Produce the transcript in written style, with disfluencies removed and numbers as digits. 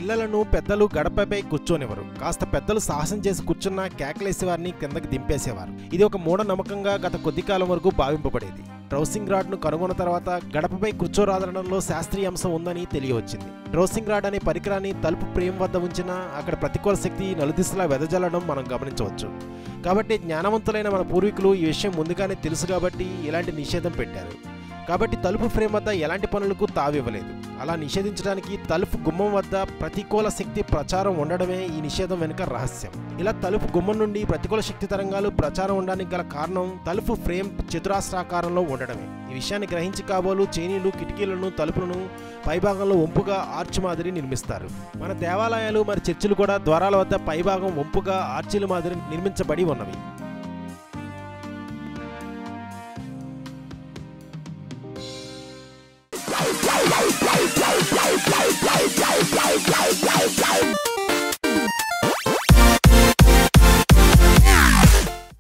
పిల్లలను పెద్దలు గడపపై కూర్చోనివ్వరు. కాస్త పెద్దలు సాహసం చేసి కూర్చున్న కేకలేసి వారిని కిందకి దింపేసేవారు. ఇది ఒక మూఢనమ్మకంగా గత కొద్ది కాలం వరకు భావింపబడేది. డ్రౌసింగ్ రాడ్ను కనుగొన్న తర్వాత గడపపై కూర్చోరాదనడంలో శాస్త్రీయ అంశం ఉందని తెలియవచ్చింది. డ్రౌసింగ్ రాడ్ అనే పరికరాన్ని తలుపు ఫ్రేమ్ వద్ద ఉంచినా అక్కడ ప్రతికూల శక్తి నలుదిశలా వెదజల్లడం మనం గమనించవచ్చు. కాబట్టి జ్ఞానవంతులైన మన పూర్వీకులు ఈ విషయం ముందుగానే తెలుసు కాబట్టి ఇలాంటి నిషేధం పెట్టారు. కాబట్టి తలుపు ఫ్రేమ్ వద్ద ఎలాంటి పనులకు తావివ్వలేదు. అలా నిషేధించడానికి తలుపు గుమ్మం వద్ద ప్రతికూల శక్తి ప్రచారం ఉండడమే ఈ నిషేధం వెనుక రహస్యం. ఇలా తలుపు గుమ్మం నుండి ప్రతికూల శక్తి తరంగాలు ప్రచారం ఉండడానికి గల కారణం తలుపు ఫ్రేమ్ చతురాస్రాకారంలో ఉండడమే. ఈ విషయాన్ని గ్రహించి కాబోలు చైనీయులు కిటికీలను తలుపులను పైభాగంలో వంపుగా ఆర్చ్ మాదిరి నిర్మిస్తారు. మన దేవాలయాలు మరి చర్చిలు కూడా ద్వారాల వద్ద పైభాగం వంపుగా ఆర్చీల మాదిరి నిర్మించబడి ఉన్నవి. Play.